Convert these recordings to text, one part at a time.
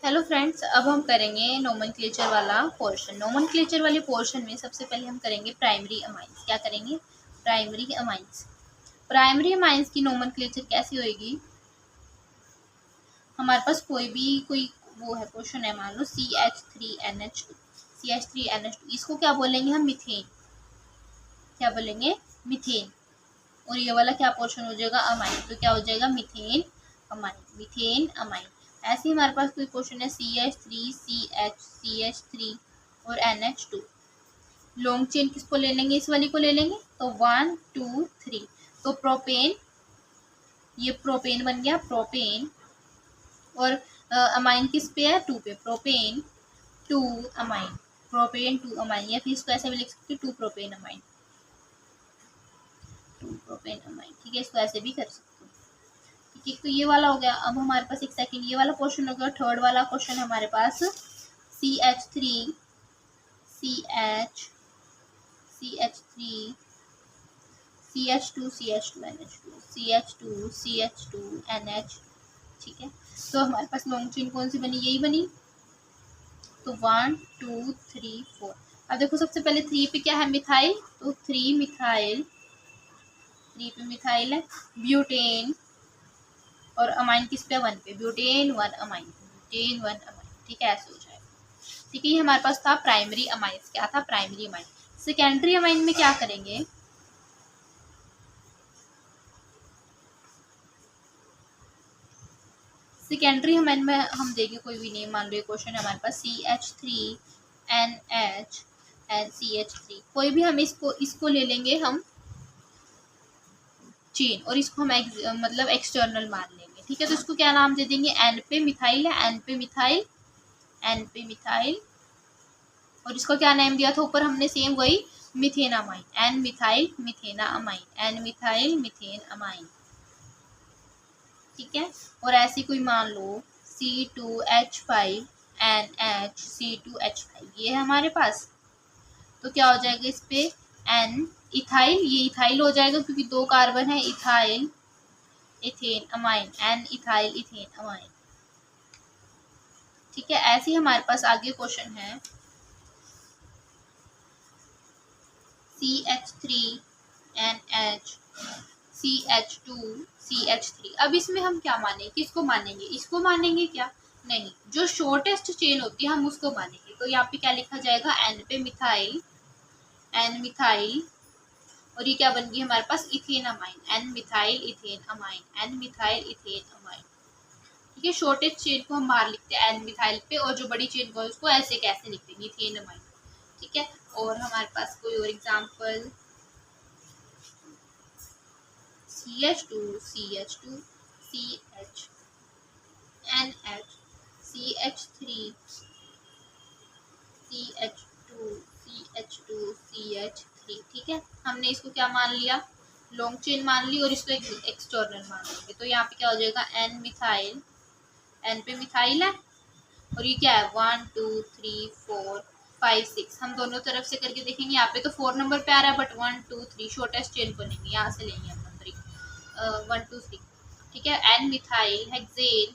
Hello friends, अब हम करेंगे नोमेनक्लेचर वाला पोर्शन। नोमेनक्लेचर वाले पोर्शन में सबसे पहले हम करेंगे प्राइमरी अमाइंस। क्या करेंगे? Primary amines. प्राइमरी अमाइंस की नोमेनक्लेचर कैसी होएगी? हमारे पास कोई वो है, क्वेश्चन है, मान लो CH3NH2। CH3NH2 इसको क्या बोलेंगे हम? मीथेन। क्या बोलेंगे? मीथेन। और ये वाला क्या पोर्शन हो जाएगा? अमाइन। तो क्या हो जाएगा? Methane amine. Methane amine. ऐसे ही हमारे पास कोई क्वेश्चन है CH3 CH3 और NH2। लॉन्ग चेन किसको ले लेंगे? इस वाली को ले लेंगे। तो 1 2 3। तो प्रोपेन, ये प्रोपेन बन गया, प्रोपेन। और अमाइन किस पे है? 2 पे। Propane 2 amine. प्रोपेन 2 अमाइन, या फिर इसको ऐसे भी लिख सकते 2 प्रोपेन अमाइन। 2 प्रोपेन अमाइन, ठीक है। इसको ऐसे भी कर सकते हो, ठीक है। तो ये वाला हो गया। अब हमारे पास एक सेकंड ये वाला क्वेश्चन हो गया। थर्ड वाला क्वेश्चन हमारे पास CH3 CH2 NH2 CH2 NH, ठीक है। तो हमारे पास लॉन्ग चेन कौन सी बनी? यही बनी। तो 1 2 3 4। अब देखो सबसे पहले 3 पे क्या है? मिथाइल। तो 3 मिथाइल, 3 पे मिथाइल है। ब्यूटेन। और अमाइन किस पे? 1 पे। Butane 1 amine. ब्यूटेन 1 अमाइन, ठीक है। ऐसे हो जाएगा, ठीक है। ये हमारे पास था प्राइमरी अमाइंस। क्या था? Primary amine. सेकेंडरी अमाइन में क्या करेंगे? सेकेंडरी अमाइन में हम देंगे कोई भी नेम। मान लो ये क्वेश्चन है हमारे पास CH3NH एंड CH3। कोई भी हम इसको ले लेंगे हम चेन, और इसको हम मतलब एक्सटर्नल मान लेंगे, ठीक है। तो इसको क्या नाम दे देंगे? N पे मिथाइल है, N पे मिथाइल, N पे मिथाइल। और इसको क्या नेम दिया था ऊपर हमने? सेम वही, methenamine. N methyl methenamine, N methyl methane amine, ठीक है। और ऐसी कोई मान लो C2H5NH C2H5, ये है हमारे पास। तो क्या हो जाएगा इस पे? N इथाइल, ये इथाइल हो जाएगा क्योंकि 2 कार्बन है। Ethyl ethane amine, N ethyl ethane amine, ठीक है। ऐसे ही हमारे पास आगे क्वेश्चन है CH3NH CH2 CH3। अब इसमें हम क्या मानेंगे? किसको मानेंगे? इसको मानेंगे क्या? नहीं, जो शॉर्टेस्ट चेन होती है हम उसको मानेंगे। तो यहाँ पे क्या लिखा जाएगा? N पे मिथाइल, N मिथाइल। और ये क्या बन गई हमारे पास? Ethane amine, N methyl ethane amine, N methyl ethane amine, ठीक है। शॉर्टेस्ट चेन को हम बाहर लिखते हैं N मिथाइल पे, और जो बड़ी चेन को है उसको ऐसे कैसे लिख देंगे? इथेन अमाइन, ठीक है। और हमारे पास कोई और example CH2 CH2 CH NH CH3 CH2 CH3, ठीक है। हमने इसको क्या मान लिया? लॉन्ग चेन मान ली, और इसको एक्सटर्नल मान लेंगे। तो यहाँ पे क्या हो जाएगा? N मिथाइल, N पे मिथाइल है। और ये क्या है? 1 2 3 4 5 6। हम दोनों तरफ से करके देखेंगे। यहाँ पे तो 4 नंबर पे आ रहा है, बट 1 2 3 शॉर्टेस्ट चेन को लेंगे, यहाँ से लेंगे हम नंबर 1 2 3, ठीक है। N मिथाइल हेक्सेन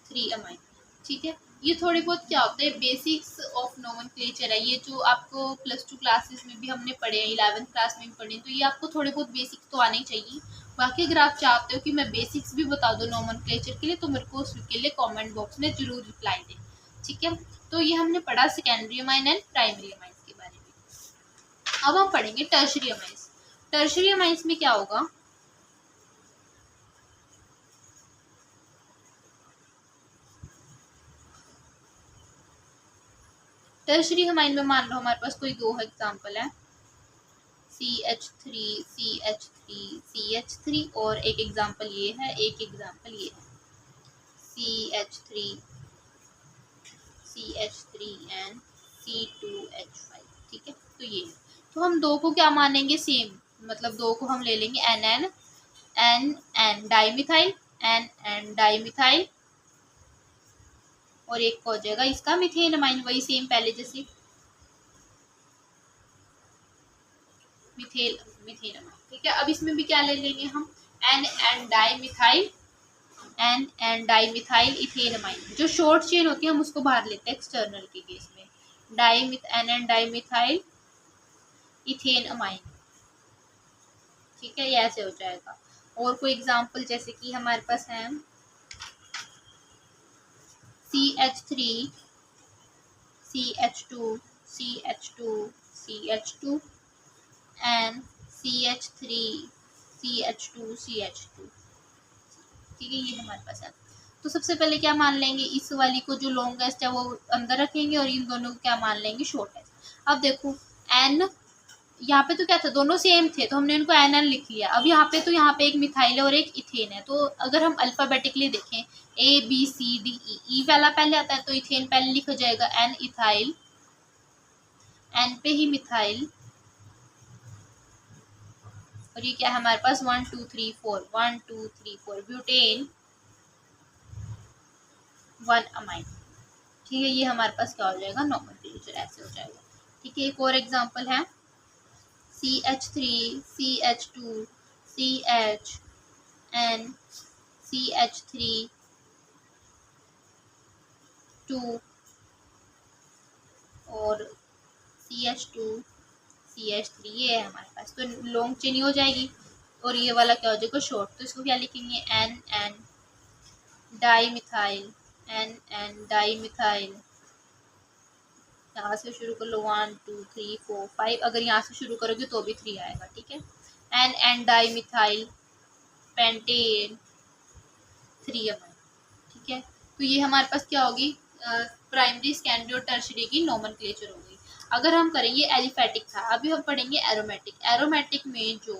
3 अमाइन, ठीक है। ये थोड़ी बहुत क्या होता है? बेसिक्स ऑफ नोमेनक्लेचर है। ये जो आपको +2 क्लासेस में भी हमने पढ़े हैं, 11th क्लास में भी पढ़े हैं। तो ये आपको थोड़े बहुत बेसिक्स तो आने ही चाहिए। बाकी अगर आप चाहते हो कि मैं बेसिक्स भी बता दूँ नोमेनक्लेचर के लिए, तो मेरे को उसके लिए कमेंट बॉक्स में जरूर रिप्लाई दें, ठीक है। तो ये हमने पढ़ा secondary amine and primary amines के बारे में। अब हम पढ़ेंगे टर्शरी अमाइंस। टर्शरी अमाइंस में क्या होगा? टर्शरी अमाइन में मान लो हमारे पास कोई 2 एग्जाम्पल है, CH3 CH3 और एक एग्जाम्पल ये है, एक एग्जाम्पल ये है CH3 एंड C2H5, ठीक है। तो ये है। तो हम 2 को क्या मानेंगे? सेम, मतलब 2 को हम ले लेंगे N डाइमिथाइल, N डाइमिथाइल। और एक हो जाएगा इसका मिथेन अमाइन, वही सेम पहले जैसे मिथेन अमाइन, ठीक है। अब इसमें भी क्या ले लेंगे हम? N dimethyl N dimethyl ethane amine. जो शॉर्ट चेन होती है हम उसको बाहर लेते हैं एक्सटर्नल के केस में, N dimethyl ethane amine. ठीक है, ये ऐसे हो जाएगा। और कोई एग्जांपल जैसे कि हमारे पास है CH3 CH2 CH2 CH2 and CH3 CH2 CH2। ठीक है, ये हमारे पास है। तो सबसे पहले क्या मान लेंगे, इस वाली को जो लॉन्गेस्ट है वो अंदर रखेंगे और इन दोनों को क्या मान लेंगे, शॉर्टेस्ट। अब देखो एन, यहाँ पे तो क्या था, दोनों सेम थे तो हमने इनको एन एन लिख लिया। अब यहाँ पे तो यहाँ पे एक मिथाइल है और एक इथेन है, तो अगर हम अल्फाबेटिकली देखें ABCDE, ई वाला पहले आता है तो इथेन पहले लिखा जाएगा, एन इथाइल, एन पे ही मिथाइल, और ये क्या है हमारे पास 1 2 3 4 1 2 3 4 ब्यूटेन 1 अमाइन। ठीक है, ये हमारे पास क्या हो जाएगा, नॉमेनक्लेचर ऐसे हो जाएगा। ठीक है, एक और एग्जांपल है CH3 CH2 CH N CH3 2 और CH2 CH3, ये है हमारे पास। तो लॉन्ग चेन हो जाएगी और ये वाला क्या हो जाएगा, शॉर्ट। तो इसको क्या लिखेंगे, N N dimethyl, N N dimethyl, यहाँ से शुरू कर लो 1 2 3 4 5, अगर यहाँ से शुरू करोगे तो भी 3 आएगा। ठीक है, N N dimethyl pentane 3 amine. ठीक है, तो ये हमारे पास क्या होगी, प्राइमरी सेकेंडरी और टर्शियरी की नोमेनक्लेचर हो गई। अगर हम करेंगे एलिफेटिक था, अभी हम पढ़ेंगे एरोमेटिक। एरोमेटिक में जो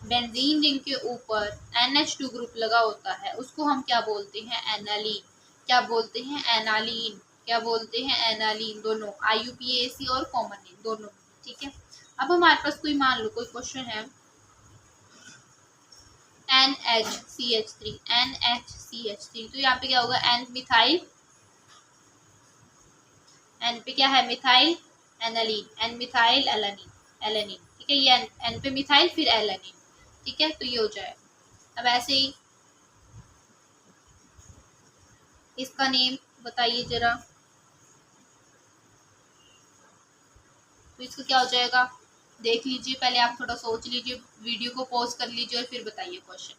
बेंजीन रिंग के ऊपर NH2 ग्रुप लगा होता है उसको हम क्या बोलते हैं, एनालीन। क्या बोलते हैं, एनालीन। क्या बोलते हैं, एनालीन। दोनों IUPAC और कॉमन नेम दोनों। ठीक है, अब हमारे पास कोई मान लो कोई क्वेश्चन है NHCH3 NHCH3, तो यहाँ पे क्या होगा, एन मिथाइल, एन पे क्या है methyl aniline, N methyl alanine, alanine. ठीक है, ये एन पे मिथाइल फिर एलानीन। ठीक है, तो ये हो जाए। अब ऐसे ही इसका नेम बताइए जरा, तो इसका क्या हो जाएगा, देख लीजिए पहले, आप थोड़ा सोच लीजिए, वीडियो को पॉज कर लीजिए और फिर बताइए question.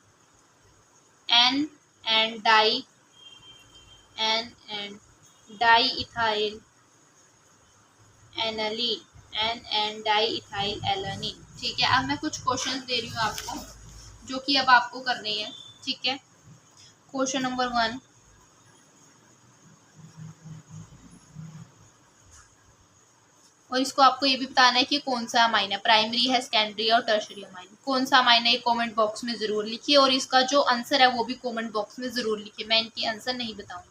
N and di, N and di ethyl aniline, N and di ethyl alanine. ठीक है, अब मैं कुछ क्वेश्चंस दे रही हूँ आपको जो कि अब आपको करने हैं। ठीक है, क्वेश्चन नंबर 1, और इसको आपको ये भी बताना है कि कौन सा अमाइन है, प्राइमरी है, सेकेंडरी और टर्शियरी अमाइन। कौन सा अमाइन है कमेंट बॉक्स में जरूर लिखिए, और इसका जो आंसर है वो भी कमेंट बॉक्स में जरूर लिखिए, मैं इनकी आंसर नहीं बताऊंगी।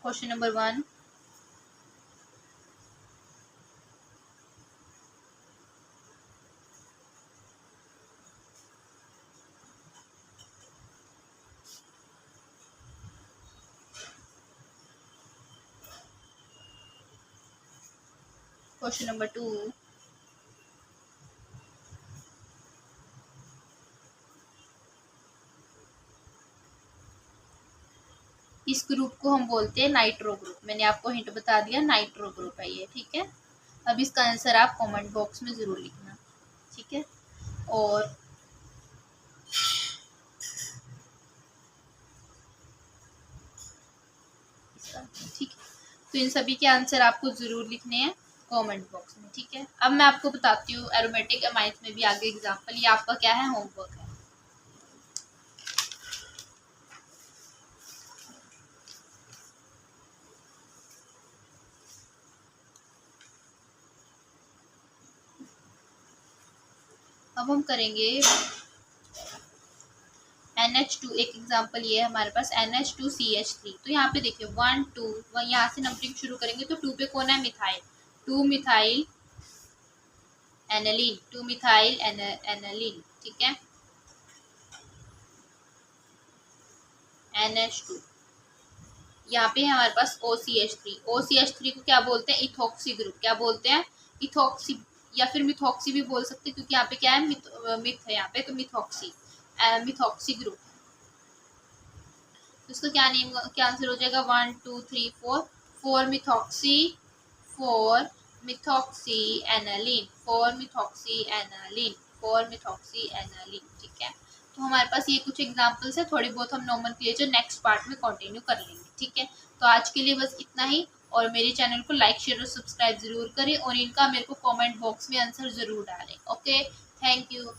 क्वेश्चन नंबर 1, क्वेश्चन नंबर 2, इस ग्रुप को हम बोलते हैं नाइट्रो ग्रुप। मैंने आपको हिंट बता दिया, नाइट्रो ग्रुप है ये। ठीक है, अब इसका आंसर आप कमेंट बॉक्स में जरूर लिखना। ठीक है, और ठीक है, तो इन सभी के आंसर आपको जरूर लिखने हैं कमेंट बॉक्स में। ठीक है, अब मैं आपको बताती हूँ एरोमेटिक अमाइंस में भी आगे एग्जांपल, ये आपका क्या है, होमवर्क है। अब हम करेंगे NH2, एक एग्जांपल ये है हमारे पास NH2CH3। तो यहाँ पे देखिए 1 2, यहाँ से नंबरिंग शुरू करेंगे तो 2 पे कौन है, methyl, 2 methyl aniline, 2 methyl aniline. ठीक है, NH2, यहाँ पे है हमारे पास OCH3। OCH3 को क्या बोलते हैं, इथॉक्सी ग्रुप। क्या बोलते हैं, इथॉक्सी या फिर मिथॉक्सी भी बोल सकते क्योंकि यहाँ पे क्या है, मिथ है यहाँ पे, तो मिथॉक्सी, मिथॉक्सी ग्रुप। तो इसका क्या आंसर हो जाएगा, 1 2 3 4, 4 methoxy, 4 methoxy aniline, 4 methoxy aniline, 4 methoxy aniline. ठीक है, तो हमारे पास ये कुछ एग्जांपल्स है, थोड़ी बहुत हम नोमेनक्लेचर नेक्स्ट पार्ट में कंटिन्यू कर लेंगे। ठीक है, तो आज के लिए बस इतना ही, और मेरे चैनल को लाइक शेयर और सब्सक्राइब जरूर करें, और इनका मेरे को कमेंट बॉक्स में आंसर जरूर डालें। Okay, thank you.